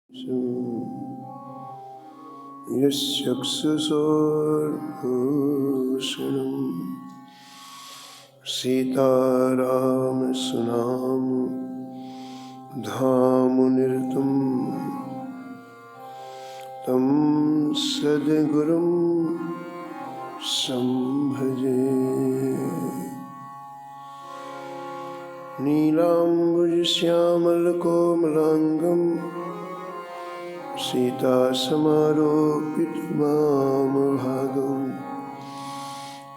यक्षसोर्भूषणं सीतारामसुनाम धामुनिरतं तं सद्गुरुं संभजे। नीलाम्बुजश्यामलकोमलाङ्गं सीतासमारोपितवामभागं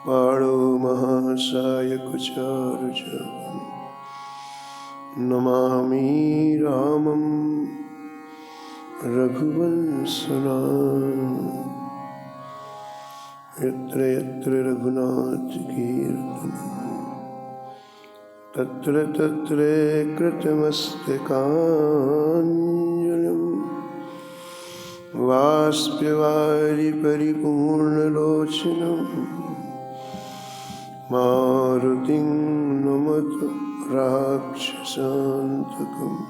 पाणौ महासायकचारुचापं नमामि रामं रघुवंशनाथं। यत्र यत्र रघुनाथकीर्तनं तत्र तत्र कृतमस्तकाञ्जलिं वाष्पवारि परिपूर्णलोचनं मारुतिं नमत राक्षसान्तकम्।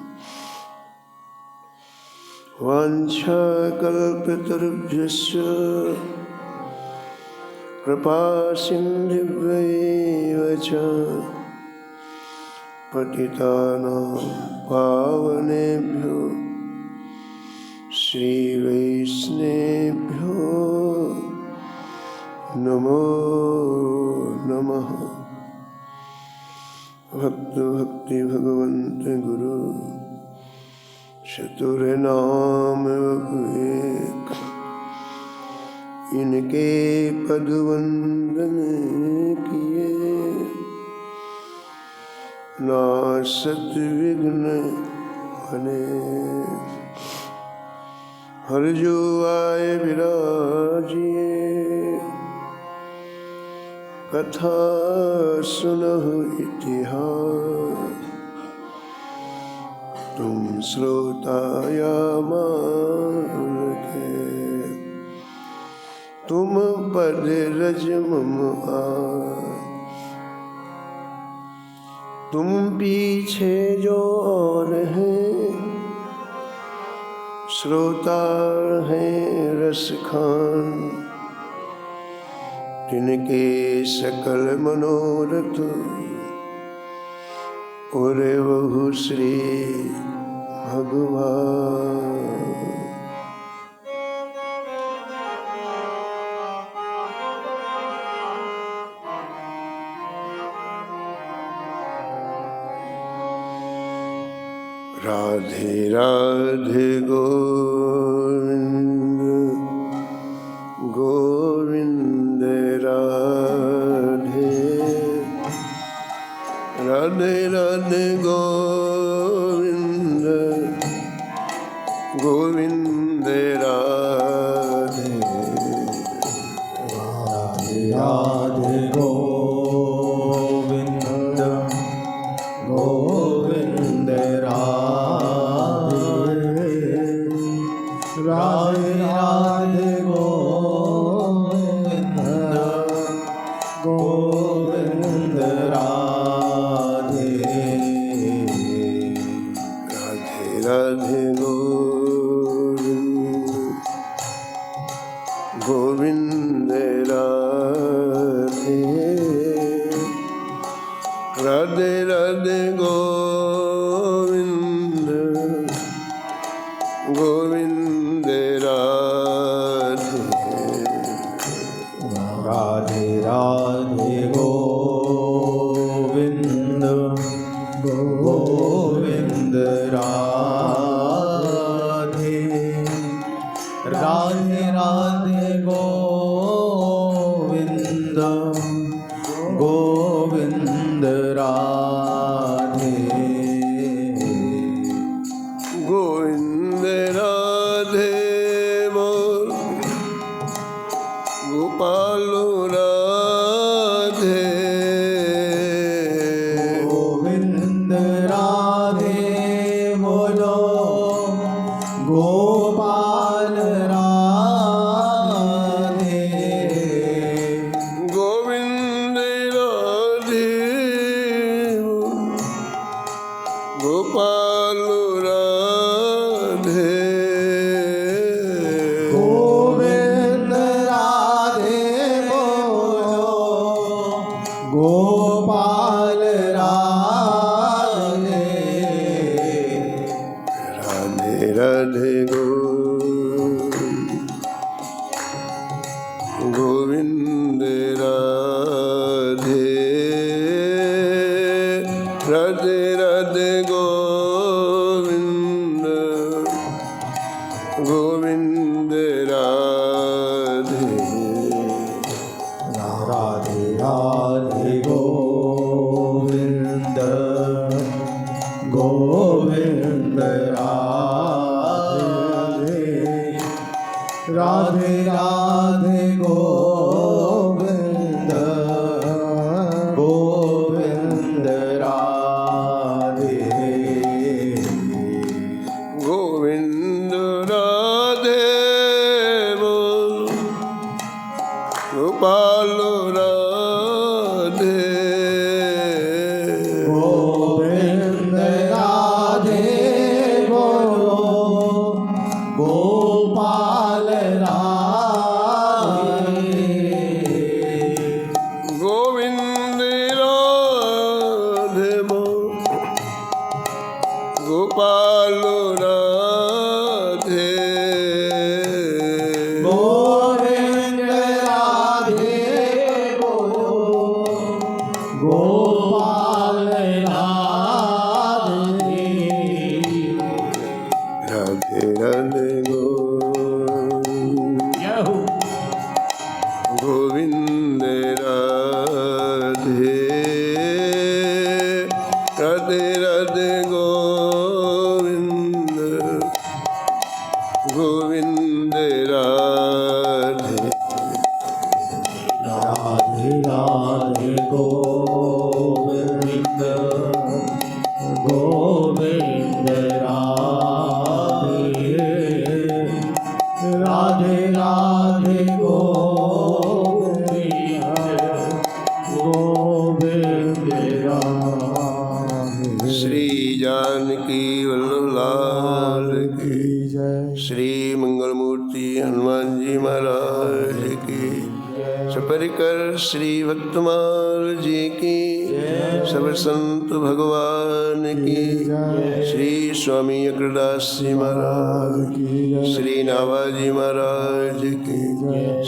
वाञ्छाकल्पतरुभ्यश्च कृपासिन्धुभ्यैव च पतितानां पावनेभ्यो श्रीवैष्णवेभ्यो नमो नमः। भक्त भक्ति भगवन्त गुरु चतुर्नाम एक, इनके पद वंदन किए नासत विघ्न बने। हर जो आए विराजिए कथा सुनहु इतिहास। तुम श्रोता या मान के तुम पद रज मम आस। तुम पीछे जो और हैं श्रोता हैं रस खान, जिनके सकल मनोरथ पूरे बहु श्री भगवान। राधे राधे गोविंद गोविंद राधे राधे राधे गोविंद गोविंद राधे राधे राधे गोविंद गोविंद राधे राधे गोविंद गोविंद राधे राधे राधे गोविंद गोविंद राधे राधे राधे गोविंद गोविंद राधे राधे राधे गोविंद गोविंद राधे राधे राधे गोविंद गोविंद राधे गोविंद राधे मोर गोपाल राधे गोविंद राधे बोलो गोपाल राधे गोविंद राधे गोपाल राधे राधे गोविंद राधे राधे राधे गोविंद गोविंद राधे राधे राधे गोविंद गोविंद राधे राधे राधे गोविंद गोविंद राधे गोविंद राधे बोल गोपाल राधे गोविंद राधे बोलो गोपाल राधे गोविंद राधे बोल गोपाल राधे गोविंद राधे बोलो गोपाल राधे राधे राधे गोविंद राधे राधे राधे गोविंद गोविंद राधे राधे राधे गोविंद गोविंद राधे राधे राधे गोविंद राधे श्री जानकी वल्लभ लाल की जय श्री मंगलमूर्ति हनुमान जी महाराज की सपरिकर श्री भक्तमाल जी की सब संत भगवान की श्री स्वामी अग्रदास जी महाराज श्री नाभाजी महाराज की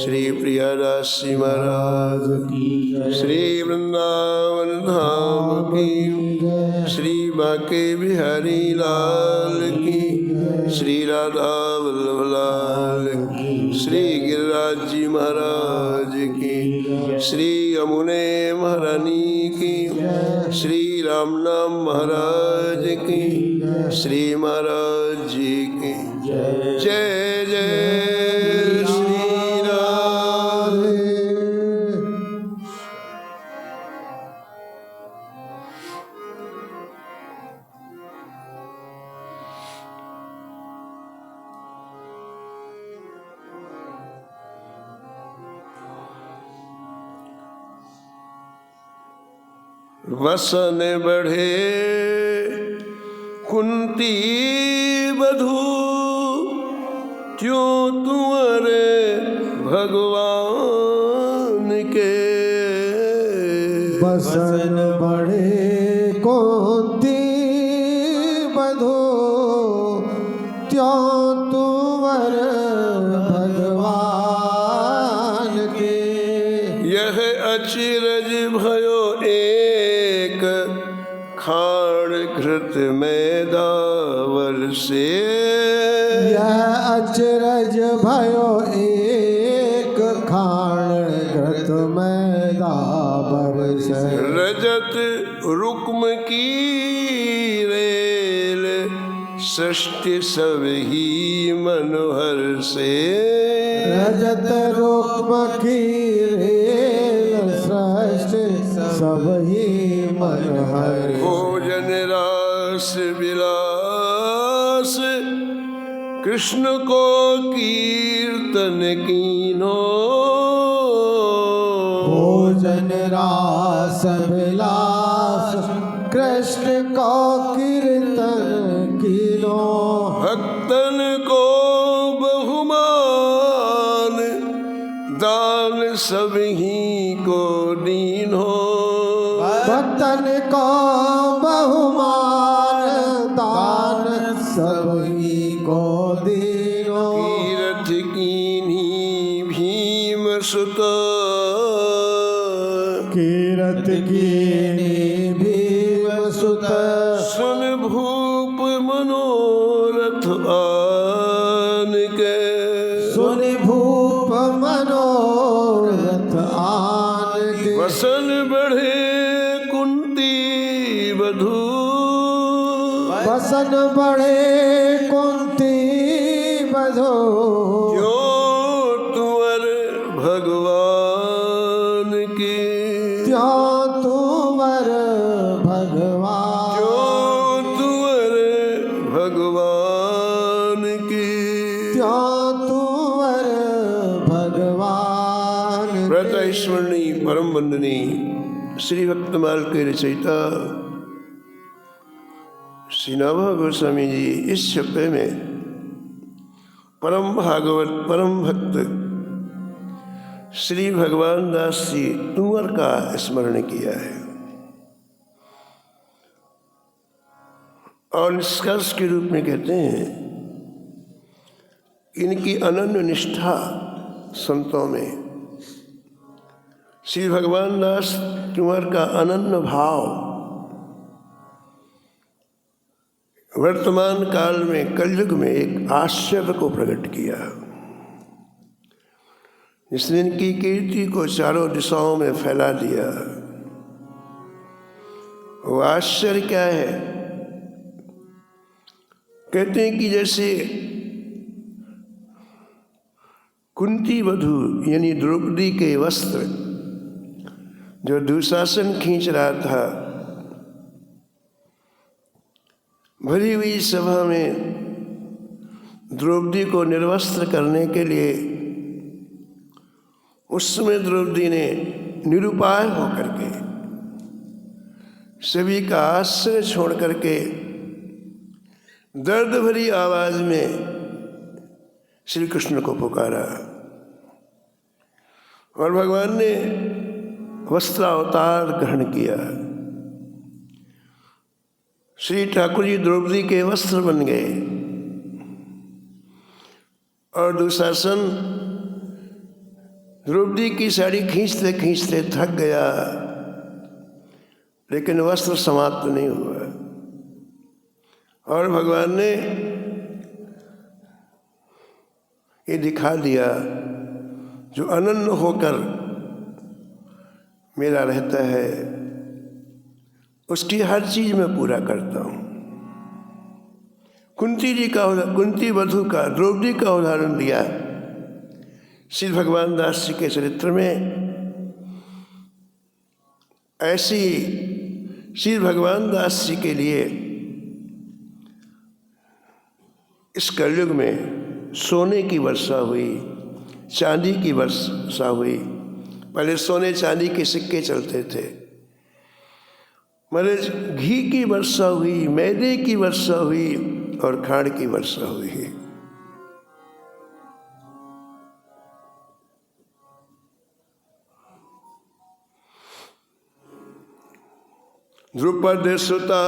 श्री प्रियादास जी महाराज श्री वृंदावन धाम की श्री बांके बिहारी लाल की श्री राधा वल्लभ लाल की श्री गिरिराज जी महाराज की श्री यमुने महारानी की श्री रामनाम महाराज की श्री महाराज जी की जय जय श्री राधे वसन बढ़े कुंती बधू क्यों तुम्हारे भगवान के बसन बड़े कोती बधो त्यों तुवर भगवान के यह अचिरज भयो एक खाड़ घृत में दावर से यह अचरज भयो एक खाण घृत में दाबर से रजत रुक्म की रेल सृष्टि सब ही मनोहर से रजत रुक्म की रेल सृष्टि सब ही मनोहर भोजन रास विलास कृष्ण को कीर्तन कीनो भोजन रास विलास कृष्ण को कीर्तन कीनो भक्तन को बहुमान दान सबही को दीनो भक्तन को बहुमान दान सभी को दीनो कीरथ कीन्ही भीम सुत कीरत कीनी भीम सुत सुन भूप मनोरथ आन के सुन भूप मनोरथ आन के वसन बढ़े कुंती बधू वसन बड़े कुंती बधो जो तुअर भगवान की त्यों तुवर भगवान जो तुअर भगवान की त्यों तुवर भगवान व्रत स्मरणी परम वंदनी श्री भक्तमाल के रचयिता श्री नवह गोस्वामी जी इस छप्पे में परम भागवत परम भक्त श्री भगवान दास जी तुंवर का स्मरण किया है और निष्कर्ष के रूप में कहते हैं इनकी अनन्य निष्ठा संतों में श्री भगवान दास तुंवर का अनन्य भाव वर्तमान काल में कलयुग में एक आश्चर्य को प्रकट किया, जिसने इनकी कीर्ति को चारों दिशाओं में फैला दिया। वो आश्चर्य क्या है? कहते हैं कि जैसे कुंती वधू यानी द्रौपदी के वस्त्र जो दुशासन खींच रहा था, भरी हुई सभा में द्रौपदी को निर्वस्त्र करने के लिए उस समय द्रौपदी ने निरुपाय होकर के सभी का आश्रय छोड़ करके दर्द भरी आवाज में श्री कृष्ण को पुकारा और भगवान ने वस्त्रावतार ग्रहण किया। श्री ठाकुर जी द्रौपदी के वस्त्र बन गए और दुशासन द्रौपदी की साड़ी खींचते खींचते थक गया, लेकिन वस्त्र समाप्त नहीं हुआ और भगवान ने ये दिखा दिया जो अनन्य होकर मेरा रहता है उसकी हर चीज में पूरा करता हूँ। कुंती वधू का द्रौपदी का उदाहरण दिया श्री भगवान दास जी के चरित्र में। ऐसी श्री भगवान दास जी के लिए इस कलयुग में सोने की वर्षा हुई, चांदी की वर्षा हुई। पहले सोने चांदी के सिक्के चलते थे, मगर घी की वर्षा हुई, मैदे की वर्षा हुई और खांड की वर्षा हुई। द्रुपद सुता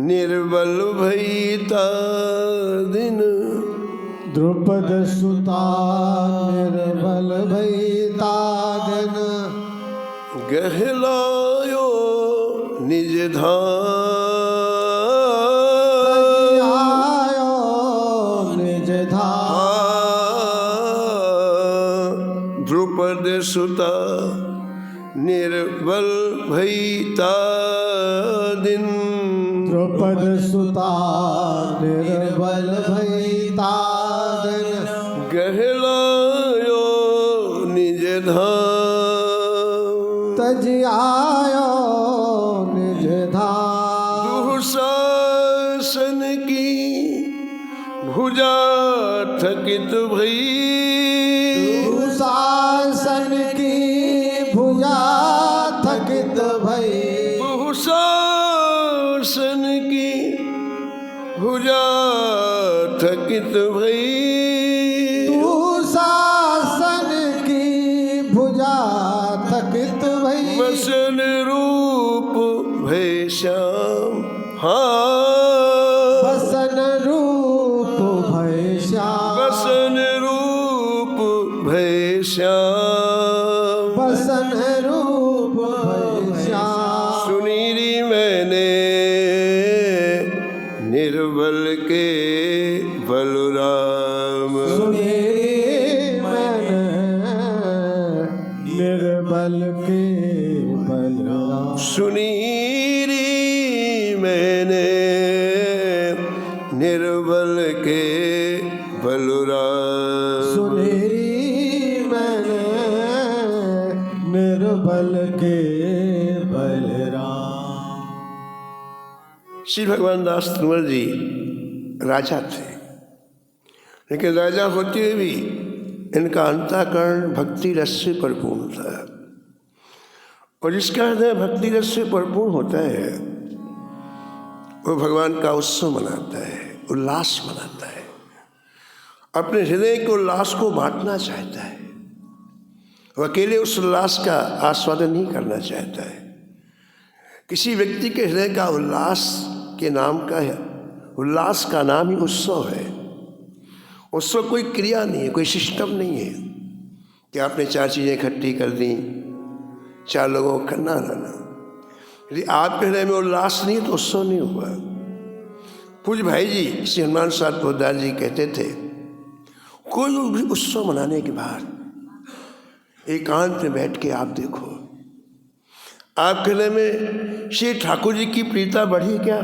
निर्बल भईता दिन, द्रुपद सुता निर्बल भईता दिन, गहलायो निज आयो निज द्रुपद सुता निर्बल भईता दिन, द्रुपद सुता निर्बल भईता दिन, गहलायो निज तज आयो निज दुशासन की भुजा थकित भई, दुशासन की भुजा थकित भई, दुशासन की भुजा थकित भई, दुशासन की भुजा थकित भई, वसन रूप भय श्याम हाँ निर्बल के बलराम। सुनेरी मैंने निर्बल के बलराम। सुनी री मैंने निर्बल के बलराम। सुनेरी मैंने निर्बल के बलराम। श्री भगवान दास तंवर जी राजा थे, लेकिन राजा होते हुए भी इनका अंतःकरण भक्ति रस से परिपूर्ण था। और जिसका हृदय भक्ति रस से परिपूर्ण होता है वो भगवान का उत्सव मनाता है, उल्लास मनाता है, अपने हृदय के उल्लास को बांटना चाहता है। वो अकेले उस उल्लास का आस्वादन नहीं करना चाहता है। किसी व्यक्ति के हृदय का उल्लास के नाम का है, उल्लास का नाम ही उत्सव है। उत्सव कोई क्रिया नहीं है, कोई सिस्टम नहीं है कि आपने 4 चीज़ें इकट्ठी कर दी, 4 लोगों को करना रहना। यदि आपके हृदय में उल्लास नहीं तो उत्सव नहीं हुआ। पूज्य भाई जी श्री हनुमान साहब पोदार जी कहते थे, कोई भी उत्सव मनाने के बाद एकांत में बैठ के आप देखो, आपके हृदय में श्री ठाकुर जी की प्रीता बढ़ी क्या?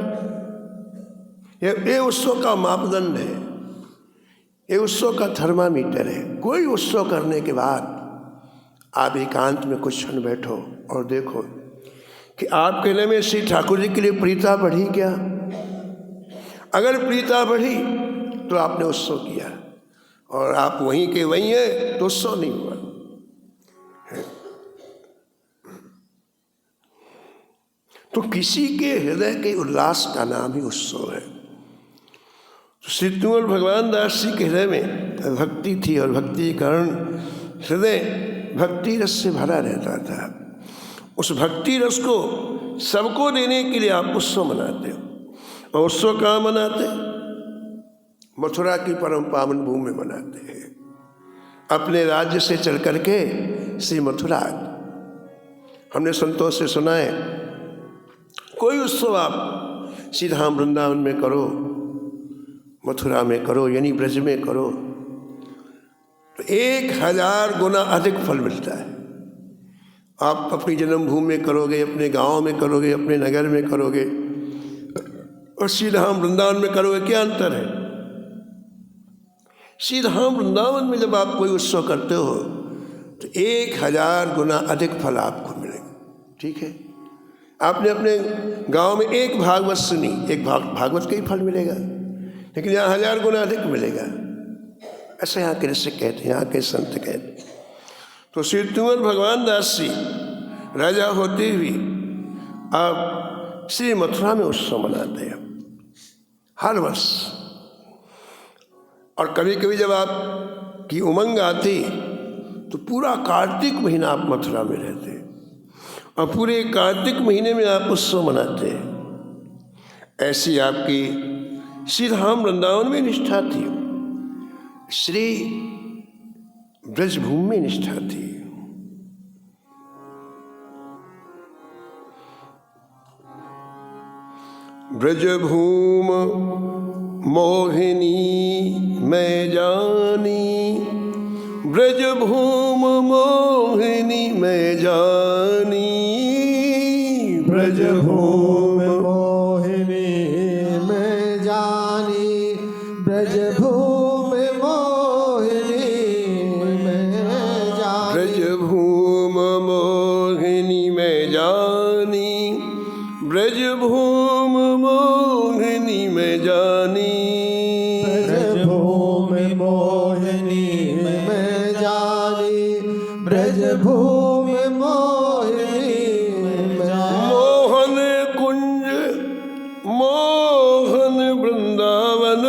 ये उत्सव का मापदंड है, ये उत्सव का थर्मामीटर है। कोई उत्सव करने के बाद आप एकांत में कुछ क्षण बैठो और देखो कि आपके हृदय में श्री ठाकुर जी के लिए प्रीता बढ़ी क्या? अगर प्रीता बढ़ी तो आपने उत्सव किया, और आप वहीं के वहीं हैं तो उत्सव नहीं हुआ। तो किसी के हृदय के उल्लास का नाम ही उत्सव है। तो श्री तुंवर भगवान दास जी के हृदय में भक्ति थी, और भक्ति के कारण हृदय भक्ति रस से भरा रहता था। उस भक्ति रस को सबको देने के लिए आप उत्सव मनाते हो। और उत्सव कहाँ मनाते? मथुरा की परम पावन भूमि में मनाते हैं। अपने राज्य से चल करके श्री मथुरा, हमने संतों से सुना है, कोई उत्सव आप श्री धाम वृंदावन में करो, मथुरा में करो, यानी ब्रज में करो, तो 1000 गुना अधिक फल मिलता है। आप अपनी जन्मभूमि में करोगे, अपने गांव में करोगे, अपने नगर में करोगे, और श्री धाम वृंदावन में करोगे, क्या अंतर है? श्री धाम वृंदावन में जब आप कोई उत्सव करते हो तो 1000 गुना अधिक फल आपको मिलेगा। ठीक है, आपने अपने गांव में एक भागवत सुनी, एक भागवत का ही फल मिलेगा, लेकिन यहाँ 1000 गुना अधिक मिलेगा। ऐसे यहाँ के ऋषि कहते हैं, यहाँ के संत कहते हैं। तो श्री तुंवर भगवान दास जी राजा होते हुए आप श्री मथुरा में उत्सव मनाते हैं हर वर्ष। और कभी कभी जब आप की उमंग आती तो पूरा कार्तिक महीना आप मथुरा में रहते, और पूरे कार्तिक महीने में आप उत्सव मनाते हैं। ऐसी आपकी श्री धाम वृंदावन में निष्ठा थी, श्री ब्रजभूमि में निष्ठा थी। ब्रजभूम मोहिनी मैं जानी, ब्रजभूम मोहिनी मैं जानी, ब्रजभूम मोहिनी मैं जानी, ब्रजभूम मोहिनी मैं जानी, ब्रजभूम मोहिनी मैं जानी, ब्रजभूम मोहिनी मैं जानी, ब्रजभूम मोहिनी मैं जानी, ब्रजभूम मोहिनी मैं जानी। मोहन कुंज मोहन वृंदावन,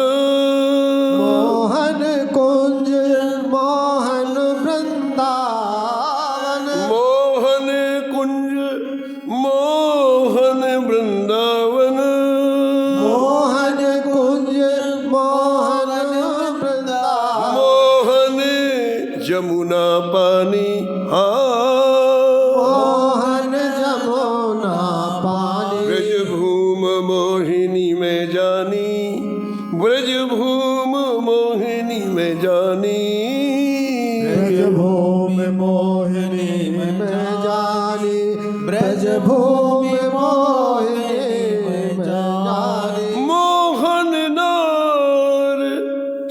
ब्रजभूम मोहिनी में जानी, ब्रजभूमि मोहिनी में जानी, ब्रजभूमि मोहिनी में जानी। मोहन नार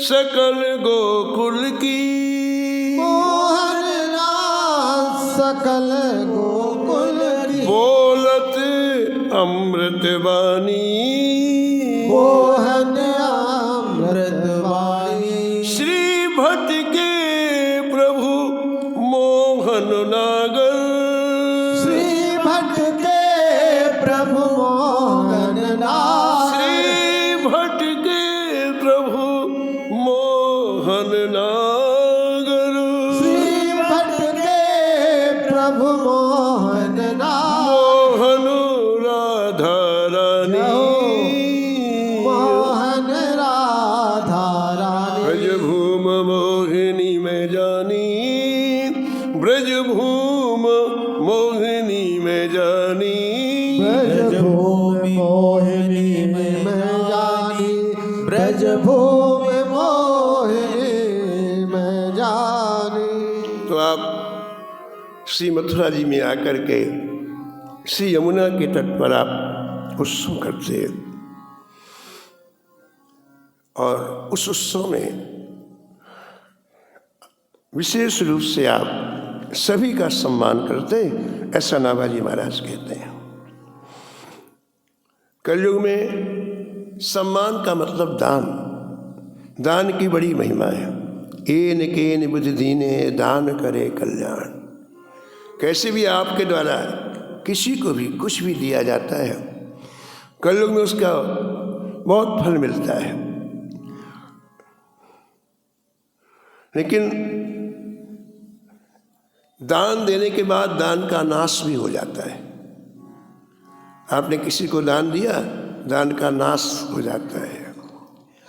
सकल गोकुल की, मोहन नाथ सकल गोकुल की, बोलत अमृत वाणी, मोहन अमृत वाणी। श्री भट्ट के प्रभु मोहन नागर, श्री भट्ट के प्रभु मोहन नागर, श्री भट्ट के प्रभु मोहन नागर, श्री भट्ट के प्रभु मोहन नागर। मोहन राधा रानी, मोहन राधा रानी। ब्रजभूम मोहिनी में जानी, ब्रजभूम मोहिनी में जानी, ब्रजभूमि मोहिनी में जानी, ब्रजभूमि मोहिनी में जानी। तो आप श्री मथुरा जी में आकर के श्री यमुना के तट पर आप उत्सव करते हैं और उस उत्सव में विशेष रूप से आप सभी का सम्मान करते, ऐसा नाभाजी महाराज कहते हैं। कलयुग में सम्मान का मतलब दान, दान की बड़ी महिमा है। एन केन बुध दीने दान करे कल्याण। कैसे भी आपके द्वारा किसी को भी कुछ भी दिया जाता है, कलयुग में उसका बहुत फल मिलता है। लेकिन दान देने के बाद दान का नाश भी हो जाता है। आपने किसी को दान दिया, दान का नाश हो जाता है।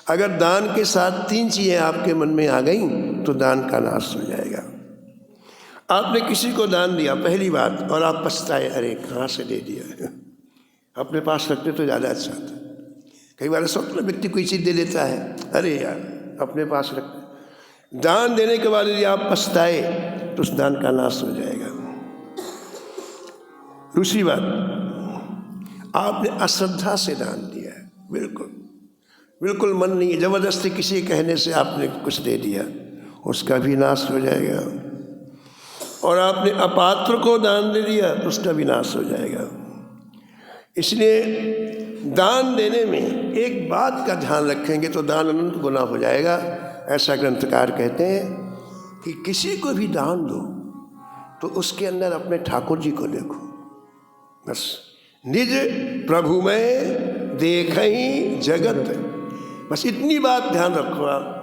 अगर दान के साथ 3 चीजें आपके मन में आ गई तो दान का नाश हो जाएगा। आपने किसी को दान दिया, पहली बात, और आप पछताए, अरे कहाँ से दे दिया, अपने पास रखते तो ज़्यादा अच्छा था। कई बार स्वप्न व्यक्ति कोई चीज़ दे देता है, अरे यार अपने पास रखते। दान देने के बाद यदि आप पछताए तो उस दान का नाश हो जाएगा। दूसरी बात, आपने अश्रद्धा से दान दिया है, बिल्कुल मन नहीं, जबरदस्ती किसी कहने से आपने कुछ दे दिया, उसका भी नाश हो जाएगा। और आपने अपात्र को दान दे दिया तो उसका भी नाश हो जाएगा। इसलिए दान देने में एक बात का ध्यान रखेंगे तो दान अनंत गुना हो जाएगा। ऐसा ग्रंथकार कहते हैं कि किसी को भी दान दो तो उसके अंदर अपने ठाकुर जी को देखो, बस निज प्रभु में देखहीं जगत, बस इतनी बात ध्यान रखो आप।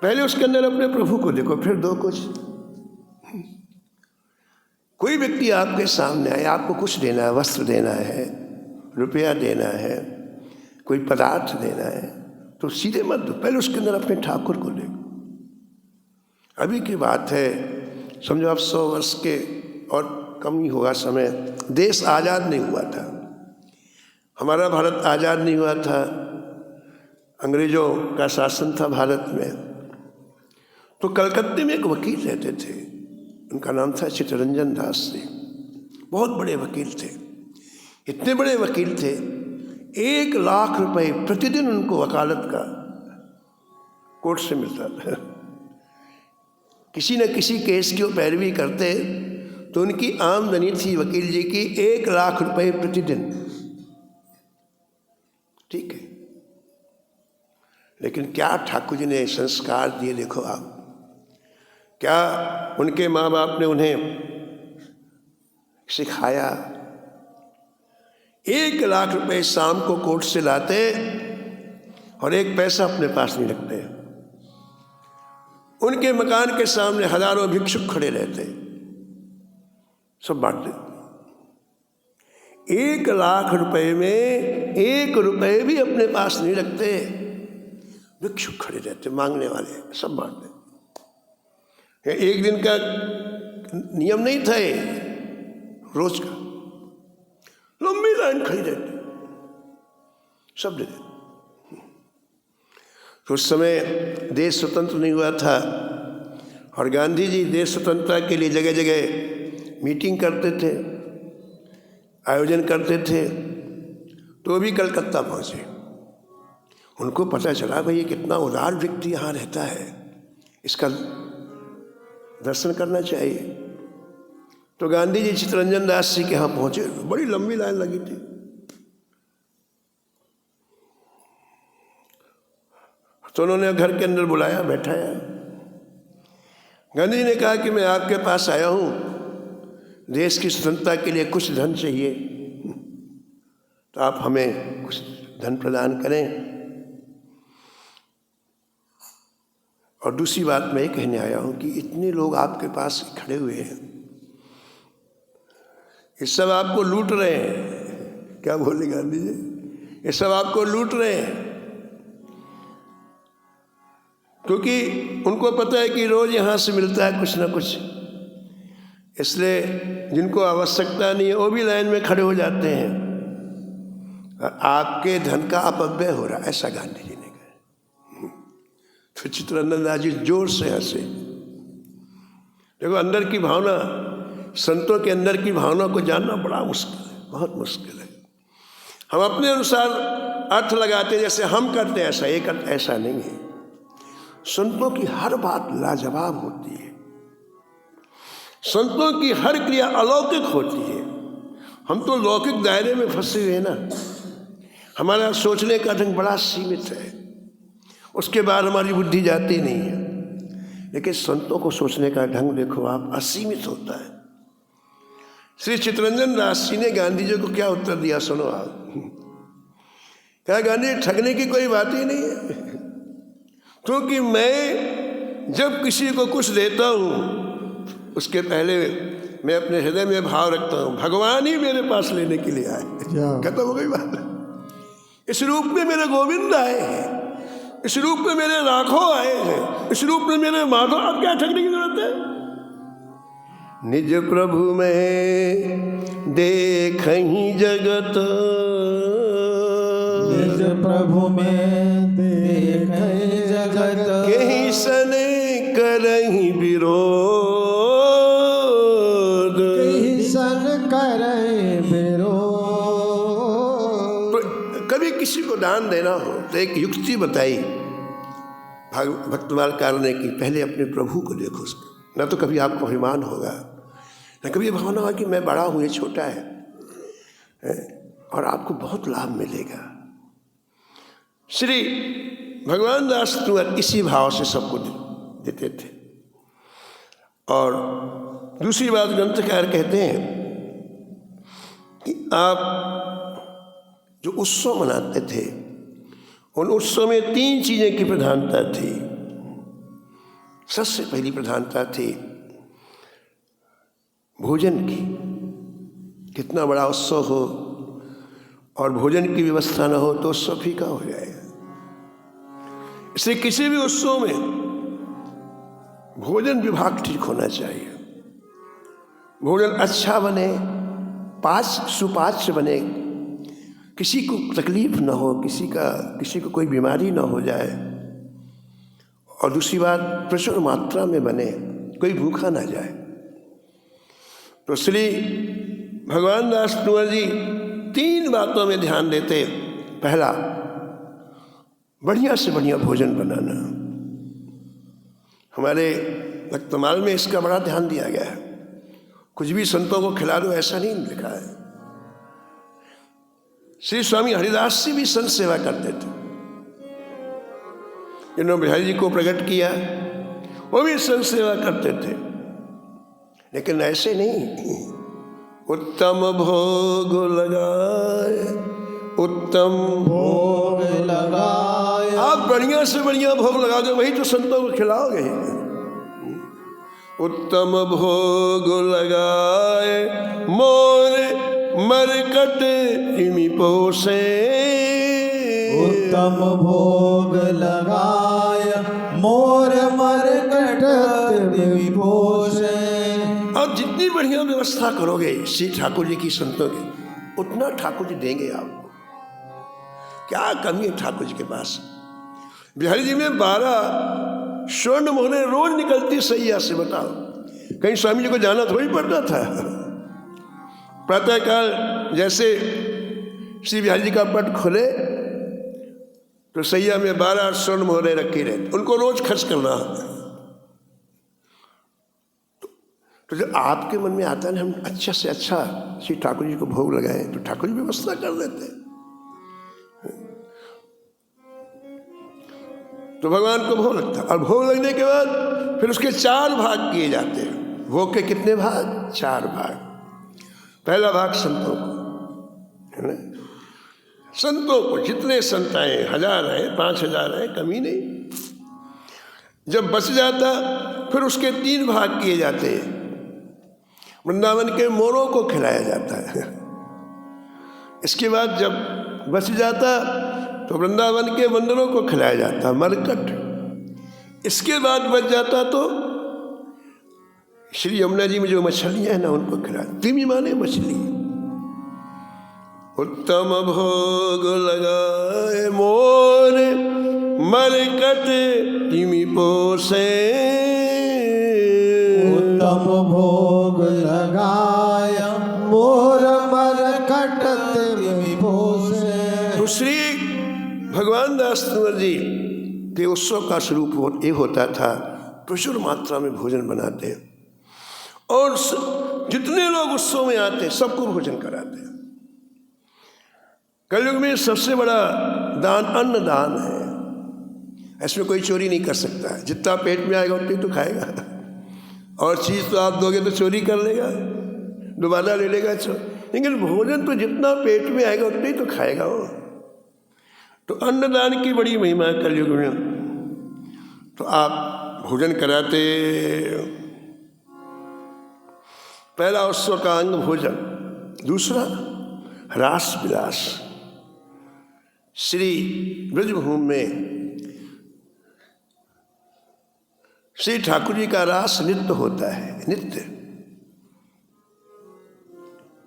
पहले उसके अंदर अपने प्रभु को देखो, फिर दो कुछ। कोई व्यक्ति आपके सामने आए, आपको कुछ देना है, वस्त्र देना है, रुपया देना है, कोई पदार्थ देना है, तो सीधे मत दो, पहले उसके अंदर अपने ठाकुर को देखो। अभी की बात है, समझो आप 100 वर्ष के और कम ही होगा समय, देश आज़ाद नहीं हुआ था, हमारा भारत आज़ाद नहीं हुआ था, अंग्रेजों का शासन था भारत में। तो कलकत्ते में एक वकील रहते थे, उनका नाम था चित्तरंजन दास जी, बहुत बड़े वकील थे। इतने बड़े वकील थे, 1 लाख रुपए प्रतिदिन उनको वकालत का कोर्ट से मिलता था। किसी न किसी केस की वो पैरवी करते तो उनकी आमदनी थी वकील जी की 1 लाख रुपए प्रतिदिन, ठीक है। लेकिन क्या ठाकुर जी ने संस्कार दिए, देखो आप, क्या उनके माँ बाप ने उन्हें सिखाया। 1 लाख रुपए शाम को कोर्ट से लाते और 1 पैसा अपने पास नहीं रखते। उनके मकान के सामने हजारों भिक्षुक खड़े रहते, सब बांट देते। 1 लाख रुपए में 1 रुपए भी अपने पास नहीं रखते, भिक्षुक खड़े रहते, मांगने वाले, सब बांट देते। एक दिन का नियम नहीं था, रोज का लंबी लाइन खड़ी रहती, सब दे देते। तो उस समय देश स्वतंत्र नहीं हुआ था और गांधी जी देश स्वतंत्रता के लिए जगह जगह मीटिंग करते थे, आयोजन करते थे। तो वो भी कलकत्ता पहुँचे। उनको पता चला भाई ये कितना उदार व्यक्ति यहाँ रहता है, इसका दर्शन करना चाहिए। तो गांधी जी चित्तरंजन दास जी के यहाँ पहुँचे। बड़ी लंबी लाइन लगी थी। तो उन्होंने घर के अंदर बुलाया, बैठाया। गांधी जी ने कहा कि मैं आपके पास आया हूँ, देश की स्वतंत्रता के लिए कुछ धन चाहिए, तो आप हमें कुछ धन प्रदान करें। और दूसरी बात मैं ये कहने आया हूँ कि इतने लोग आपके पास खड़े हुए हैं, ये सब आपको लूट रहे हैं। क्या बोले गांधी जी? ये सब आपको लूट रहे हैं, क्योंकि उनको पता है कि रोज यहाँ से मिलता है कुछ ना कुछ, इसलिए जिनको आवश्यकता नहीं है वो भी लाइन में खड़े हो जाते हैं और आपके धन का अपव्यय हो रहा है, ऐसा गांधी जी ने कहा। तो चित्तरंजन दास जी जोर से हंसे। देखो, अंदर की भावना, संतों के अंदर की भावना को जानना बड़ा मुश्किल है, बहुत मुश्किल है। हम अपने अनुसार अर्थ लगाते, जैसे हम करते हैं ऐसा, ये करते, ऐसा नहीं है। संतों की हर बात लाजवाब होती है, संतों की हर क्रिया अलौकिक होती है। हम तो लौकिक दायरे में फंसे हुए हैं ना, हमारा सोचने का ढंग बड़ा सीमित है, उसके बाद हमारी बुद्धि जाती नहीं है। लेकिन संतों को सोचने का ढंग देखो आप, असीमित होता है। श्री चित्तरंजन दास जी ने गांधी जी को क्या उत्तर दिया, सुनो आप। क्या गांधी, ठगने की कोई बात ही नहीं है, क्योंकि मैं जब किसी को कुछ देता हूँ उसके पहले मैं अपने हृदय में भाव रखता हूँ, भगवान ही मेरे पास लेने के लिए आए। खत्म हो गई बात। इस रूप में मेरे गोविंद आए हैं, इस रूप में मेरे राघव आए हैं, इस रूप में मेरे माधव। अब क्या ठगने की जरूरत है? निज प्रभु में देखहि जगत, निज प्रभु में देखहि जगत, केहि सन करहि विरोध, केहि सन करहि विरोध। तो कभी किसी को दान देना हो तो एक युक्ति बताई भक्तमाल ने कि पहले अपने प्रभु को देखो, उसको न तो कभी आपको अभिमान होगा, न कभी भावना होगा कि मैं बड़ा हूँ, ये छोटा है, और आपको बहुत लाभ मिलेगा। श्री भगवान दास तुअर इसी भाव से सबको देते थे। और दूसरी बात ग्रंथकार कहते हैं कि आप जो उत्सव मनाते थे, उन उत्सव में 3 चीज़ें की प्रधानता थी। सबसे पहली प्रधानता थी भोजन की। कितना बड़ा उत्सव हो और भोजन की व्यवस्था न हो तो उत्सव फीका हो जाएगा। इसलिए किसी भी उत्सव में भोजन विभाग ठीक होना चाहिए, भोजन अच्छा बने, सुपाच्य बने, किसी को तकलीफ न हो, किसी को कोई बीमारी न हो जाए, और दूसरी बात प्रचुर मात्रा में बने, कोई भूखा ना जाए। तो श्री भगवान दास कुंवर जी 3 बातों में ध्यान देते। पहला, बढ़िया से बढ़िया भोजन बनाना। हमारे भक्तमाल में इसका बड़ा ध्यान दिया गया है। कुछ भी संतों को खिला दो ऐसा नहीं लिखा है। श्री स्वामी हरिदास जी भी संत सेवा करते थे, जिन्होंने बिहारी जी को प्रकट किया, वो भी संत सेवा करते थे, लेकिन ऐसे नहीं। उत्तम भोग लगाए, उत्तम भोग लगाए, आप बढ़िया से बढ़िया भोग लगा दो, वही तो संतों को खिलाओगे। उत्तम भोग लगाए मोर मरकट तिमि पोसे, उत्तम भोग लगाए मोर मरकट तिमि पोसे। आप जितनी बढ़िया व्यवस्था करोगे श्री ठाकुर जी की, संतों की, उतना ठाकुर जी देंगे आपको। क्या कमी है ठाकुर जी के पास? बिहारी जी में 12 स्वर्ण मोहरे रोज निकलती सैया से, बताओ। कहीं स्वामी जी को जाना थोड़ी पड़ता था। प्रातःकाल जैसे श्री बिहारी जी का पट खोले तो सैया में 12 स्वर्ण मोहरे रखी रहती, उनको रोज खर्च करना। तो जब आपके मन में आता है ना हम अच्छा से अच्छा श्री ठाकुर जी को भोग लगाए, तो ठाकुर जी व्यवस्था कर देते। तो भगवान को भोग लगता, और भोग लगने के बाद फिर उसके 4 भाग किए जाते हैं। भोग के कितने भाग? 4 भाग। पहला भाग संतों को, है ना। संतों को जितने संत आए, 1000 आए, 5000 आए, कमी नहीं। जब बच जाता फिर उसके 3 भाग किए जाते हैं। वृंदावन के मोरों को खिलाया जाता है। इसके बाद जब बच जाता तो वृंदावन के बंदरों को खिलाया जाता, मरकट। इसके बाद बच जाता तो श्री यमुना जी में जो मछलियां हैं ना उनको खिलाया। तिमी माने मछली। उत्तम भोग लगाए मोर मरकट तिमी पोसे। उत्तम भोग लगाया मोर मरकट तिमी पोसे। तो श्री भगवान दास कुंवर जी के उत्सव का स्वरूप ये होता था, प्रचुर मात्रा में भोजन बनाते और जितने लोग उत्सव में आते सबको भोजन कराते। कलयुग में सबसे बड़ा दान अन्नदान है। इसमें कोई चोरी नहीं कर सकता। जितना पेट में आएगा उतनी तो खाएगा, और चीज़ तो आप दोगे तो चोरी कर लेगा, दोबारा ले लेगा। लेकिन भोजन तो जितना पेट में आएगा उतना ही तो खाएगा वो। तो अन्नदान की बड़ी महिमा है कलयुग में। तो आप भोजन कराते। पहला उत्सव का अंग भोजन, दूसरा रास विलास। श्री ब्रजभूमि में श्री ठाकुर जी का रास नित्य होता है। नित्य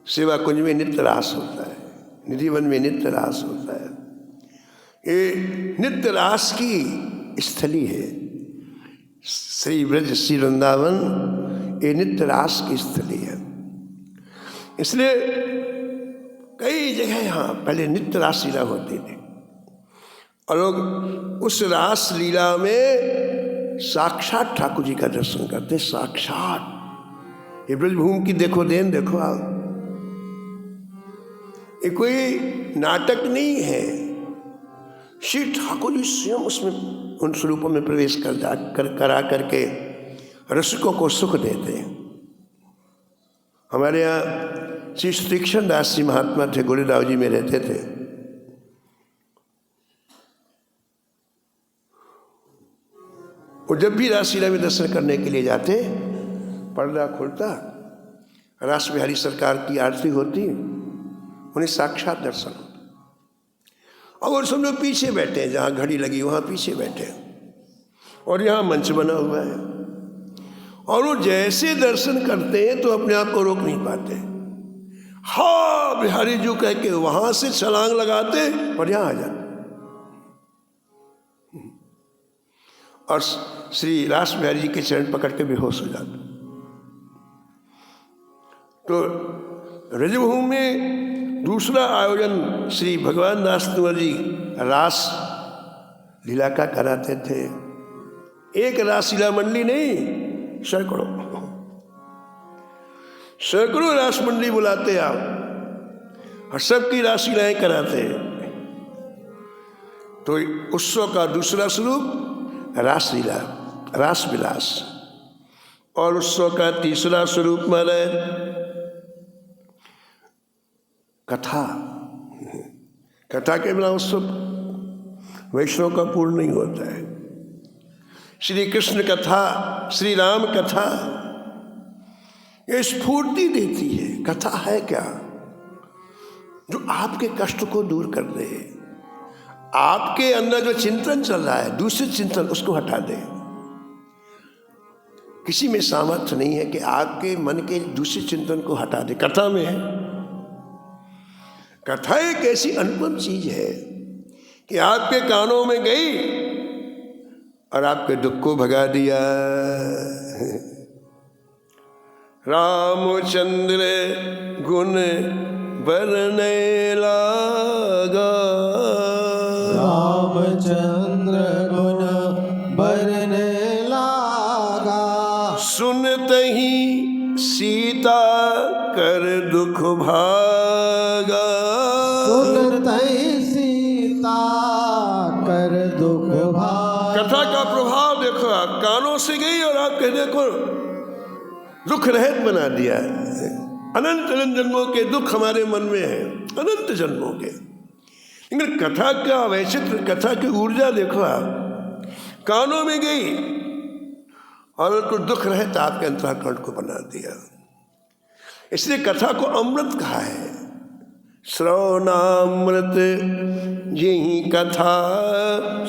सेवा कुंज में नित्य रास होता है, निधिवन में नित्य रास होता है। ये नित्य रास की स्थली है श्री ब्रज श्री वृंदावन। ये नित्य रास की स्थली है। इसलिए कई जगह यहाँ पहले नित्य रास लीला होती थी, और लोग उस रास लीला में साक्षात ठाकुर जी का दर्शन करते। साक्षात। ये ब्रजभूमि की देखो देन, देखो आप। ये कोई नाटक नहीं है। श्री ठाकुर जी स्वयं उसमें उन स्वरूपों में प्रवेश करा करके रसिकों को सुख देते हैं। हमारे यहाँ श्री तीक्ष्ण दास जी महात्मा थे, गुरुदाव जी में रहते थे। वो जब भी रासलीला में दर्शन करने के लिए जाते, पर्दा खुलता, रास बिहारी सरकार की आरती होती, उन्हें साक्षात दर्शन होता। और वो सब लोग पीछे बैठे हैं, जहाँ घड़ी लगी वहाँ पीछे बैठे हैं, और यहाँ मंच बना हुआ है। और वो जैसे दर्शन करते हैं तो अपने आप को रोक नहीं पाते। हाँ बिहारी जी कह के वहाँ से छलांग लगाते और यहाँ आ जाते। और श्री रास बिहारी जी के चरण पकड़ के बेहोश हो जाते। तो ब्रजभूमि में दूसरा आयोजन श्री भगवान दास कुंवर जी रास लीला का कराते थे। एक रासलीला मंडली नहीं, सैकड़ों रास मंडली बुलाते आप और सबकी रासलीलाएं कराते। तो उत्सव का दूसरा स्वरूप रासलीला, रास विलास। और उत्सव का तीसरा स्वरूप माने कथा। कथा के बिना उत्सव वैष्णव का पूर्ण नहीं होता है। श्री कृष्ण कथा, श्री राम कथा, ये स्फूर्ति देती है। कथा है क्या? जो आपके कष्ट को दूर कर दे, आपके अंदर जो चिंतन चल रहा है, दूसरे चिंतन, उसको हटा दे। किसी में सामर्थ्य नहीं है कि आपके मन के दूसरे चिंतन को हटा दे। कथा में है। कथा एक ऐसी अनुपम चीज है कि आपके कानों में गई और आपके दुख को भगा दिया। रामचंद्र गुण बरने लागा, रामचंद्र गुण बरने लागा। सुनते ही सीता कर दुख भागा, सुनते ही सीता कर दुख भागा। कथा का प्रभाव देखो, आप कानों से गई और आप कह देखो दुख रहित बना दिया। अनंत अनंत जन्मों के दुख हमारे मन में है, अनंत जन्मों के। लेकिन कथा का वैचित्र, कथा की ऊर्जा देखो आप, कानों में गई और उनको दुख रहित आपके अंतःकरण को बना दिया। इसलिए कथा को अमृत कहा है। श्रवणामृत यही कथा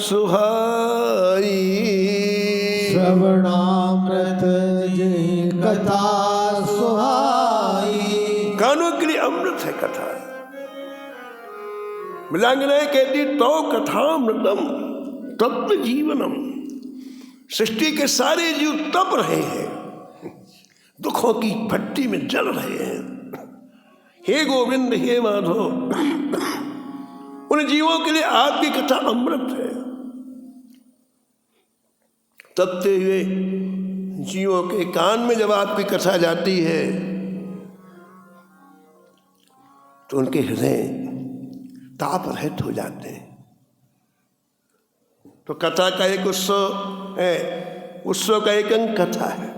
सुहाई, श्रवणामृत यही कथा सुहाई। कानों के लिए अमृत है कथा। मिलांगनाएं कहती तो कथामृतम तप्त जीवनम। सृष्टि के सारे जीव तप रहे हैं, दुखों की भट्टी में जल रहे हैं। हे गोविंद, हे माधव, उन जीवों के लिए आपकी कथा अमृत है। तपते हुए जीवों के कान में जब आपकी कथा जाती है तो उनके हृदय ताप रहित हो जाते हैं। तो कथा का एक उत्सव है, उत्सव का एक अंग कथा है।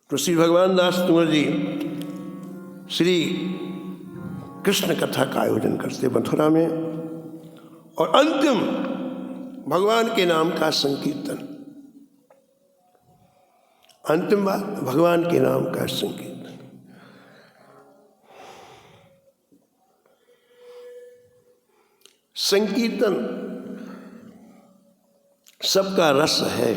तो श्री भगवान दास तुंगर जी श्री कृष्ण कथा का आयोजन करते मथुरा में, और अंतिम भगवान के नाम का संकीर्तन, अंतिम बात भगवान के नाम का संकीर्तन। संकीर्तन सबका रस है।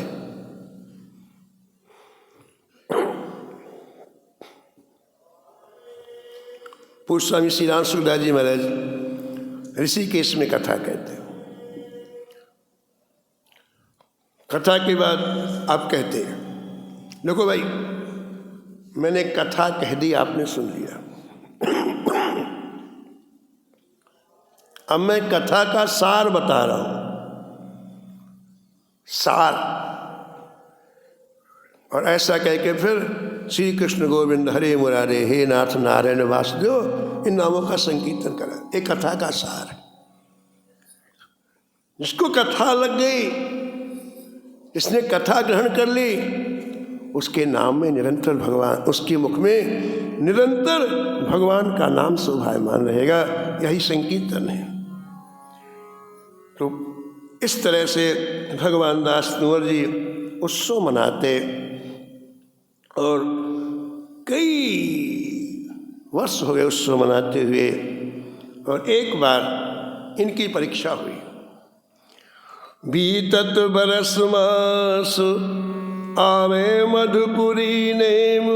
पूज्य स्वामी श्री राम सुखदास जी महाराज ऋषिकेश में कथा कहते हैं। कथा के बाद आप कहते हैं, देखो भाई, मैंने कथा कह दी, आपने सुन लिया, अब मैं कथा का सार बता रहा हूं, सार। और ऐसा कह के फिर श्री कृष्ण गोविंद हरे मुरारे, हे नाथ नारायण वासुदेव, इन नामों का संकीर्तन करा। एक कथा का सार। जिसको कथा लग गई, जिसने कथा ग्रहण कर ली, उसके नाम में निरंतर भगवान, उसके मुख में निरंतर भगवान का नाम शोभायमान रहेगा। यही संकीर्तन है। तो इस तरह से भगवान दास कुंवर जी उत्सव मनाते, और कई वर्ष हो गए उत्सव मनाते हुए। और एक बार इनकी परीक्षा हुई। बीतत बरस मास आवे मधुपुरी नेम,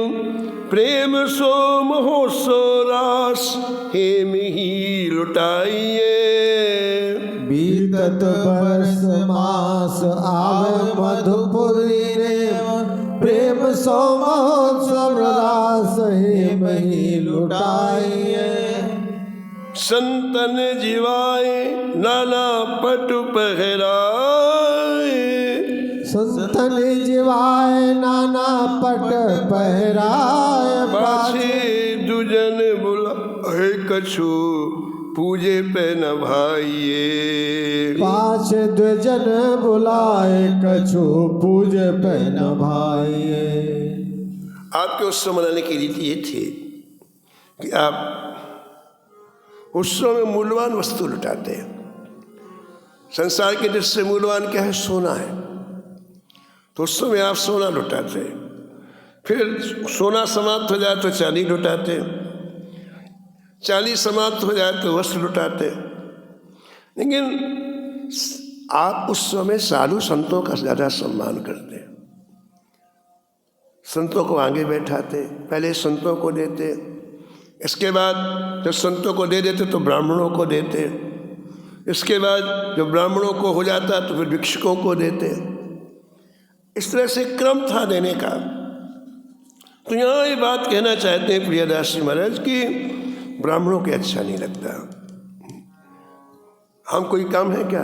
प्रेम सो महोत्सव रास हेम ही लुटाइए। बीतत बरस मास आवे मधुपुरी नेम, प्रेम सो महोत्सव रास हेम ही लुटाइए। संतन जीवाए नाना पट पहराए, संतन जीवाए नाना पट पहराए। पाछे दुजन बुलाए कछु पूजे पे न भाइये। पाछ द्विजन बुलाए कछु पूजे पे न भाइये। आपके उत्सव मनाने की रीति ये थी कि आप उत्सव में मूल्यवान वस्तु लुटाते हैं। संसार के दृष्टि से मूल्यवान क्या है? सोना है। तो उत्सव में आप सोना लुटाते हैं। फिर सोना समाप्त हो जाए तो चांदी लुटाते, चांदी समाप्त हो जाए तो वस्त्र लुटाते। लेकिन आप उस समय साधु संतों का ज़्यादा सम्मान करते, संतों को आगे बैठाते, पहले संतों को देते, इसके बाद जब संतों को दे देते तो ब्राह्मणों को देते, इसके बाद जब ब्राह्मणों को हो जाता तो फिर भिक्षुकों को देते। इस तरह से क्रम था देने का। तो यहाँ ये बात कहना चाहते हैं प्रियदास जी महाराज कि ब्राह्मणों के अच्छा नहीं लगता। हम कोई कम है क्या?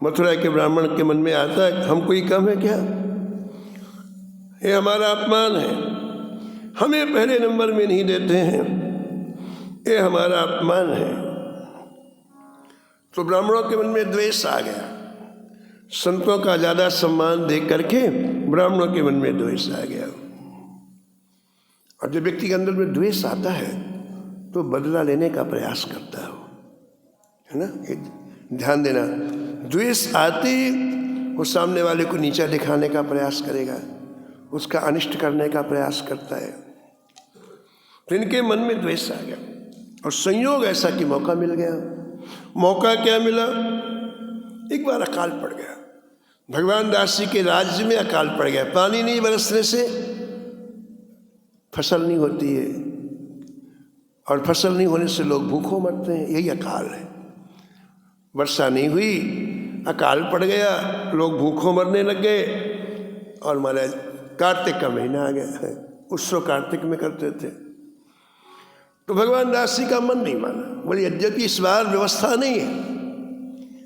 मथुरा के ब्राह्मण के मन में आता है हम कोई कम है क्या? ये हमारा अपमान है, हमें पहले नंबर में नहीं देते हैं, ये हमारा अपमान है। तो ब्राह्मणों के मन में द्वेष आ गया। संतों का ज़्यादा सम्मान देख करके ब्राह्मणों के मन में द्वेष आ गया। और जब व्यक्ति के अंदर में द्वेष आता है तो बदला लेने का प्रयास करता है ना। ये ध्यान देना, द्वेष आते वो सामने वाले को नीचा दिखाने का प्रयास करेगा, उसका अनिष्ट करने का प्रयास करता है। तो इनके मन में द्वेष आ गया और संयोग ऐसा कि मौका मिल गया। मौका क्या मिला? एक बार अकाल पड़ गया। भगवान दास जी के राज्य में अकाल पड़ गया। पानी नहीं बरसने से फसल नहीं होती है, और फसल नहीं होने से लोग भूखों मरते हैं। यही अकाल है। वर्षा नहीं हुई, अकाल पड़ गया, लोग भूखों मरने लग गए। और महाराज कार्तिक का महीना आ गया, उत्सव कार्तिक में करते थे। तो भगवान दास जी का मन नहीं माना। बोले यद्यपि इस बार व्यवस्था नहीं है,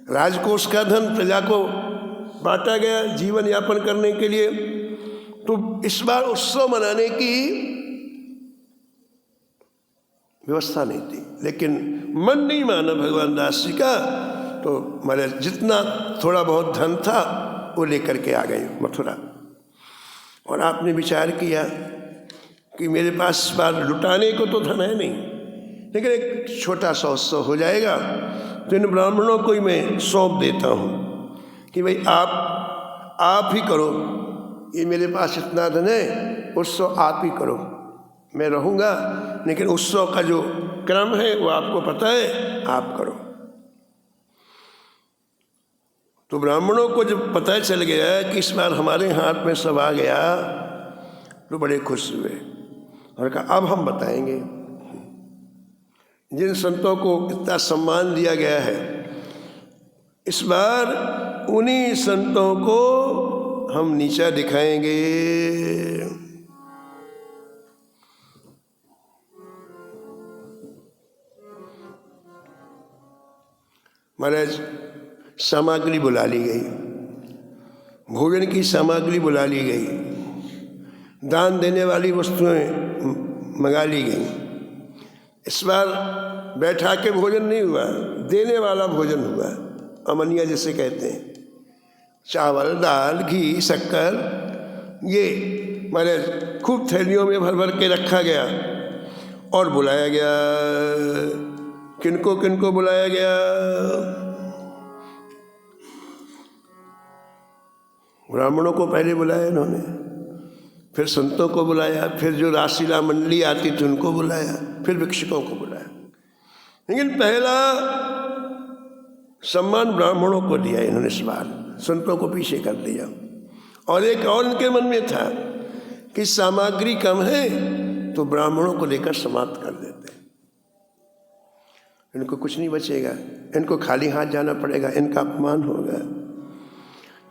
राजकोष का धन प्रजा को बांटा गया जीवन यापन करने के लिए, तो इस बार उत्सव मनाने की व्यवस्था नहीं थी। लेकिन मन नहीं माना भगवान दास जी का। तो हमारे जितना थोड़ा बहुत धन था वो लेकर के आ गए मथुरा। और आपने विचार किया कि मेरे पास इस बार लुटाने को तो धन है नहीं, लेकिन एक छोटा सा उत्सव हो जाएगा तो इन ब्राह्मणों को ही मैं सौंप देता हूँ कि भाई आप ही करो, ये मेरे पास इतना धन है, उत्सव आप ही करो, मैं रहूँगा, लेकिन उत्सव का जो क्रम है वो आपको पता है, आप करो। तो ब्राह्मणों को जब पता चल गया कि इस बार हमारे हाथ में सब आ गया तो बड़े खुश हुए और कहा अब हम बताएंगे। जिन संतों को इतना सम्मान दिया गया है, इस बार उन्हीं संतों को हम नीचा दिखाएंगे। महाराज सामग्री बुला ली गई, भोजन की सामग्री बुला ली गई, दान देने वाली वस्तुएं मंगा ली गई। इस बार बैठा के भोजन नहीं हुआ, देने वाला भोजन हुआ। अमनिया जैसे कहते हैं, चावल दाल घी शक्कर ये महाराज खूब थैलियों में भर भर के रखा गया और बुलाया गया। किनको किनको बुलाया गया? ब्राह्मणों को पहले बुलाया इन्होंने, फिर संतों को बुलाया, फिर जो रासलीला मंडली आती थी उनको बुलाया, फिर भिक्षुकों को बुलाया। लेकिन पहला सम्मान ब्राह्मणों को दिया इन्होंने इस बार, संतों को पीछे कर दिया। और एक और इनके मन में था कि सामग्री कम है तो ब्राह्मणों को लेकर समाप्त कर देते, इनको कुछ नहीं बचेगा, इनको खाली हाथ जाना पड़ेगा, इनका अपमान होगा।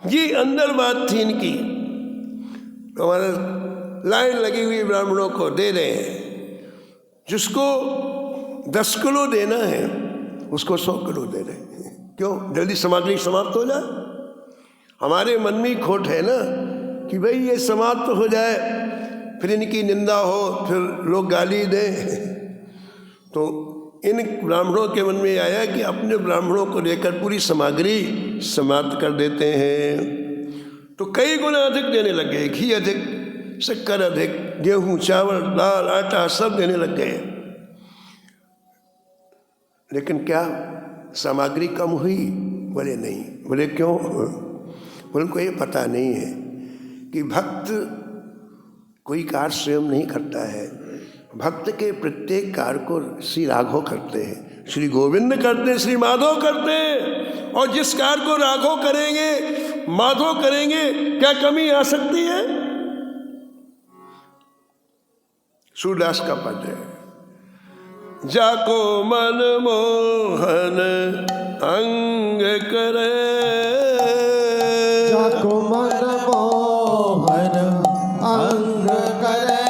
ये अंदर बात थी इनकी। हमारा लाइन लगी हुई ब्राह्मणों को दे रहे हैं, जिसको 10 किलो देना है उसको 100 किलो दे रहे हैं। क्यों? जल्दी सामग्री समाप्त हो जाए। हमारे मन में खोट है ना कि भाई ये समाप्त हो जाए, फिर इनकी निंदा हो, फिर लोग गाली दें। तो इन ब्राह्मणों के मन में आया कि अपने ब्राह्मणों को लेकर पूरी सामग्री समाप्त कर देते हैं। तो कई गुना अधिक देने लग गए, घी अधिक, शक्कर अधिक, गेहूँ चावल दाल आटा सब देने लग गए। लेकिन क्या सामग्री कम हुई? बोले नहीं। बोले क्यों? बोले उनको ये पता नहीं है कि भक्त कोई कार्य स्वयं नहीं करता है, भक्त के प्रत्येक कार्य को श्री राघव करते हैं, श्री गोविंद करते हैं, श्री माधव करते हैं। और जिस कार्य को राघव करेंगे, माधव करेंगे, क्या कमी आ सकती है? सूरदास का पद है, जाको मन मोहन अंग करे, जाको मन मोहन अंग करे,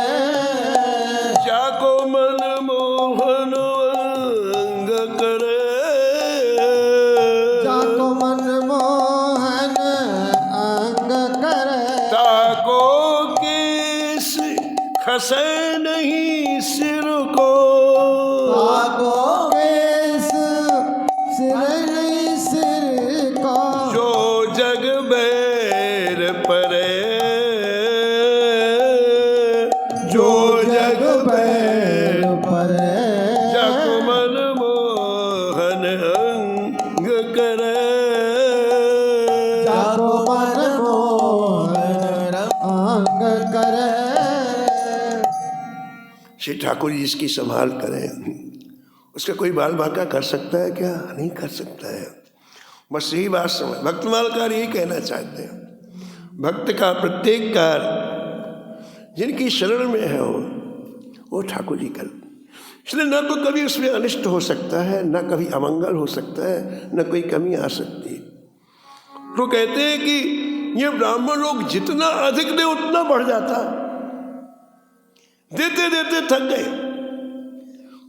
जाको मन मोहन अंग करे, जाको मन मोहन अंग करे, ताको केस खसे नहीं सिर को, ताको केस सिर नहीं सिर को, जो जग बैर परे, जो जग बैर परे, जाको मन मोहन अंग करे, जाको मन मोहन अंग करे। श्री ठाकुर जी इसकी संभाल करें। उसका कोई बाल बांका कर सकता है क्या? नहीं कर सकता है। बस यही बात समझ, भक्तमालकार यही कहना चाहते हैं, भक्त का प्रत्येक कार्य जिनकी शरण में है वो ठाकुर जी कर, इसलिए न तो कभी उसमें अनिष्ट हो सकता है, न कभी अमंगल हो सकता है, न कोई कमी आ सकती है। तो कहते हैं कि ये ब्राह्मण लोग जितना अधिक दे उतना बढ़ जाता, देते देते थक गए,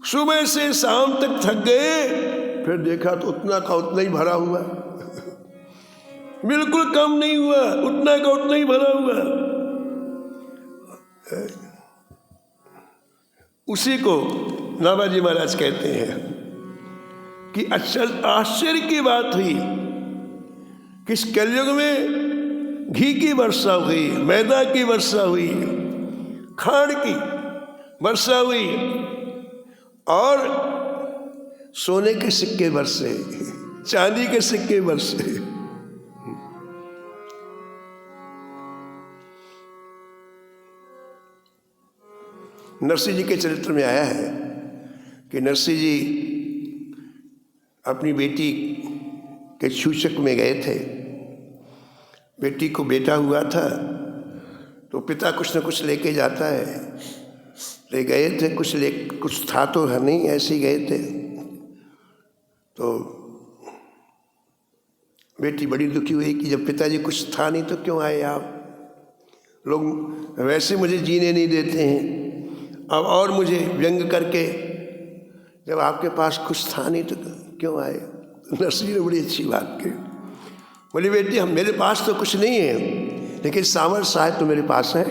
सुबह से शाम तक थक गए, फिर देखा तो उतना का उतना ही भरा हुआ, बिल्कुल कम नहीं हुआ, उतना का उतना ही भरा हुआ। उसी को नाभाजी महाराज कहते हैं कि आश्चर्य की बात हुई कि इस कलयुग में घी की वर्षा हुई, मैदा की वर्षा हुई, खांड की वर्षा हुई और सोने के सिक्के बरसे, चांदी के सिक्के बरसे। नरसिंह जी के चरित्र में आया है कि नरसिंह जी अपनी बेटी के सूचक में गए थे। बेटी को बेटा हुआ था तो पिता कुछ न कुछ लेके जाता है, ले गए थे, कुछ था तो है नहीं, ऐसे ही गए थे। तो बेटी बड़ी दुखी हुई कि जब पिताजी कुछ था नहीं तो क्यों आए आप, लोग वैसे मुझे जीने नहीं देते हैं, अब और मुझे व्यंग करके, जब आपके पास कुछ था नहीं तो क्यों आए। नरसिंह ने बड़ी अच्छी बात की, बोली बेटी हम मेरे पास तो कुछ नहीं है, लेकिन सामर्थ्य है तो मेरे पास है।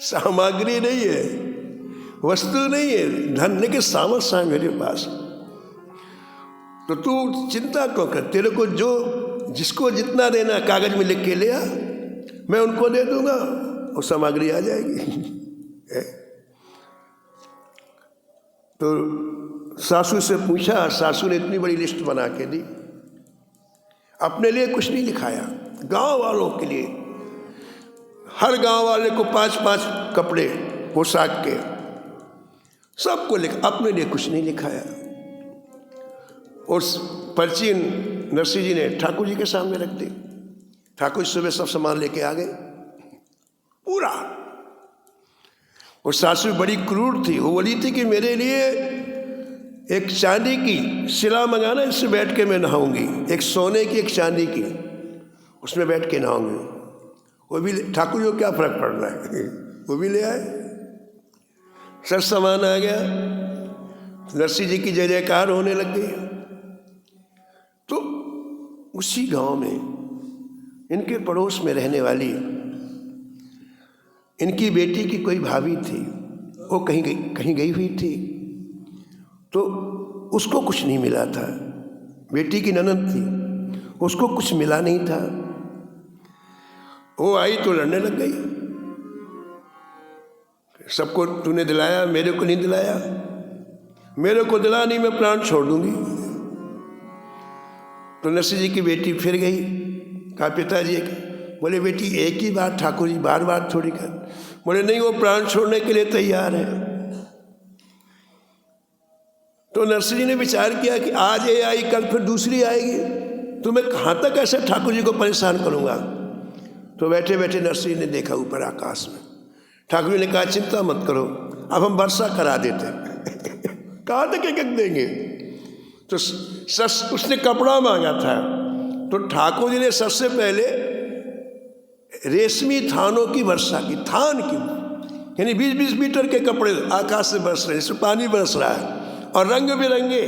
सामग्री नहीं है, वस्तु नहीं है, धन, लेकिन सामर्थ्य है मेरे पास। तो तू चिंता क्यों कर, तेरे को जो जिसको जितना देना कागज में लिख के ले आ, मैं उनको दे दूंगा और सामग्री आ जाएगी। तो सासू से पूछा, सासू ने इतनी बड़ी लिस्ट बना के दी, अपने लिए कुछ नहीं लिखाया, गांव वालों के लिए, हर गांव वाले को 5-5 कपड़े पोशाक के, सबको अपने लिए कुछ नहीं लिखाया। और पर्ची नरसिंह जी ने ठाकुर जी के सामने रख दी। ठाकुर जी सुबह सब सामान लेके आ गए पूरा। और सासू बड़ी क्रूर थी, वो बोली थी कि मेरे लिए एक चांदी की शिला मंगाना, इससे बैठ के मैं नहाऊंगी, एक सोने की एक चांदी की, उसमें बैठ के नहाऊंगी। वो भी ठाकुर जी को क्या फर्क पड़ रहा है, वो भी ले आए, सब सामान आ गया। नरसिंह जी की जय जयकार होने लग गई। तो उसी गांव में इनके पड़ोस में रहने वाली इनकी बेटी की कोई भाभी थी, वो कहीं गई हुई थी, तो उसको कुछ नहीं मिला था। बेटी की ननद थी, उसको कुछ मिला नहीं था। वो आई तो लड़ने लग गई, सबको तूने दिलाया, मेरे को नहीं दिलाया, मेरे को दिला नहीं, मैं प्राण छोड़ दूंगी। तो नरसिंह जी की बेटी फिर गई, कहा पिताजी, बोले बेटी एक ही बात ठाकुर जी बार बार थोड़ी कर। बोले नहीं, वो प्राण छोड़ने के लिए तैयार है। तो नरसिंह जी ने विचार किया कि आज ये आई, कल फिर दूसरी आएगी, तो मैं कहाँ तक ऐसे ठाकुर जी को परेशान करूँगा। तो बैठे बैठे नरसिंह ने देखा ऊपर आकाश में, ठाकुर जी ने कहा चिंता मत करो, अब हम वर्षा करा देते। कहाँ तक एक देंगे। तो उसने कपड़ा मांगा था, तो ठाकुर जी ने सबसे पहले रेशमी थानों की वर्षा की, थान की, यानी 20-20 मीटर के कपड़े आकाश से बरस रहे हैं, इसमें पानी बरस रहा है, और रंग बिरंगे,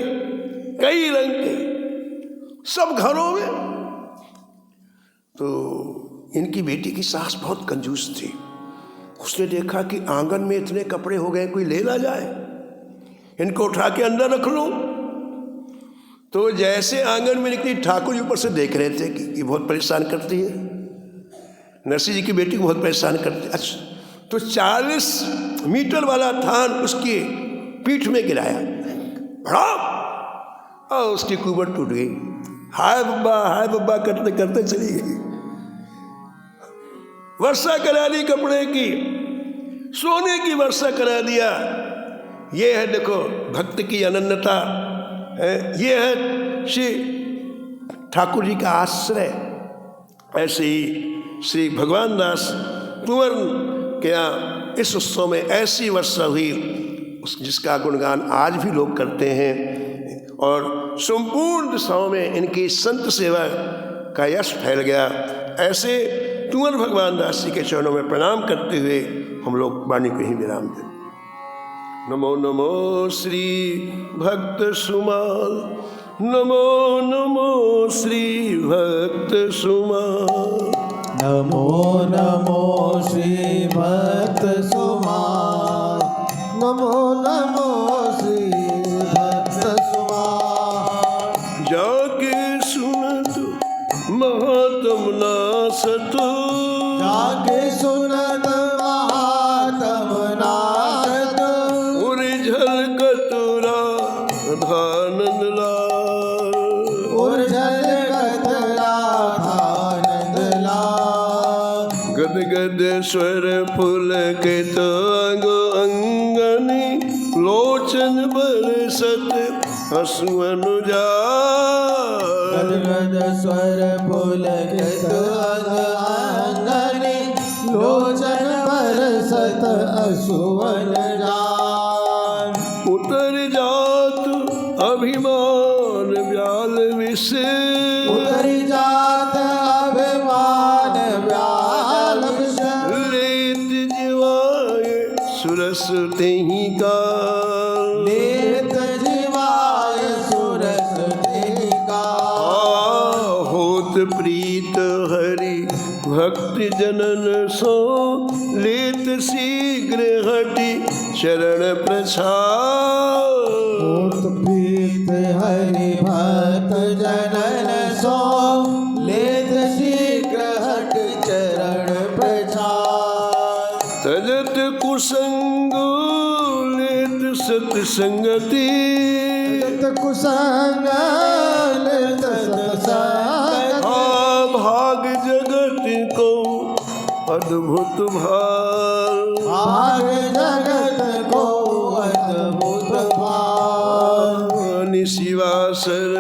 कई रंग के, सब घरों में। तो इनकी बेटी की सास बहुत कंजूस थी। उसने देखा कि आंगन में इतने कपड़े हो गए, कोई ले ना जाए, इनको उठा के अंदर रख लो। तो जैसे आंगन में निकली, ठाकुर जी ऊपर से देख रहे थे कि ये बहुत परेशान करती है, नरसिंह जी की बेटी को बहुत परेशान करती है। अच्छा, तो 40 मीटर वाला थान उसकी पीठ में गिराया, बड़ा, और उसकी कुबड़ टूट गई। हाय बब्बा करते करते चली गई। वर्षा करा दी कपड़े की, सोने की वर्षा करा दिया। ये है देखो भक्त की अनन्यता, ये है श्री ठाकुर जी का आश्रय। ऐसे ही श्री भगवान दास कुंवर के यहाँ इस उत्सव में ऐसी वर्षा हुई जिसका गुणगान आज भी लोग करते हैं, और संपूर्ण दिशाओं में इनकी संत सेवा का यश फैल गया। ऐसे कुंवर भगवान दास जी के चरणों में प्रणाम करते हुए हम लोग वाणी को ही विराम दें। नमो नमो श्री भक्त सुमाल, नमो नमो श्री भक्त सुमाल, नमो नमो श्री भक्त सुमाल, नमो नमो श्री भक्त सुमाल। जाके सुनत महात्म नासत, जाके सुनत महात्म नासत, उर्झल कतुरा धानंद लाल, उर्झल कतरा आनंद लाल। गद गद स्वर पुलकित अंग अंगनी, लोचन बरसत हंसु अनुजाल, गद गद स्वर पुलकित अंग अंगनी, लोचन बरसत अश्रुवन जाल। उतर जात अभिमान व्याल विषे, उतर जात अभिमान व्याल विषे, लेत जीवाए सुरस तेहि काल, लेत जीवाय सुरस देहिका। होत प्रीत हरि भक्ति जनन सो, लेत शीघ्र हटि चरण प्रछाल, होत प्रीत हरि भक्त जनन सो, लेत शीघ्र हट चरण प्रछाल। तजत कुसंग लेत सत्संगति, तजत कुसंग लेत सत्संगति, भाग जगत को अद्भुत भाल, भाग जगत को अद्भुत भाल। निशिवासर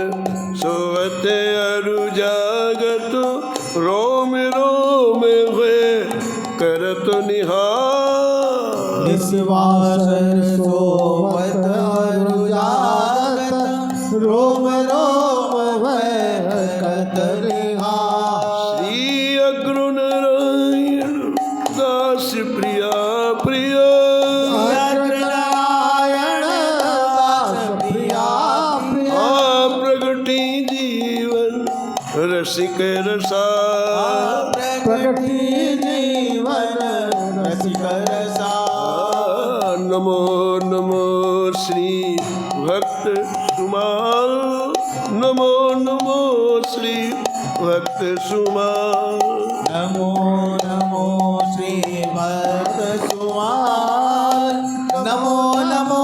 सोवत अरु जागत, रोम रोम हुए करत निहाल, निस्वासर सोवत अरु जागत, रोम रोम भय करत निहाल। श्री अग्रु नारायण दास प्रिया प्रिया, नारायण दास प्रिया प्रिया, प्रगति जीवन रसिक रसा, प्रगति जीवन रसिक रसा। नमो नमो श्री भक्त सुमाल, नमो नमो श्री भक्त सुमाल, नमो नमो श्री भक्त सुमाल, नमो नमो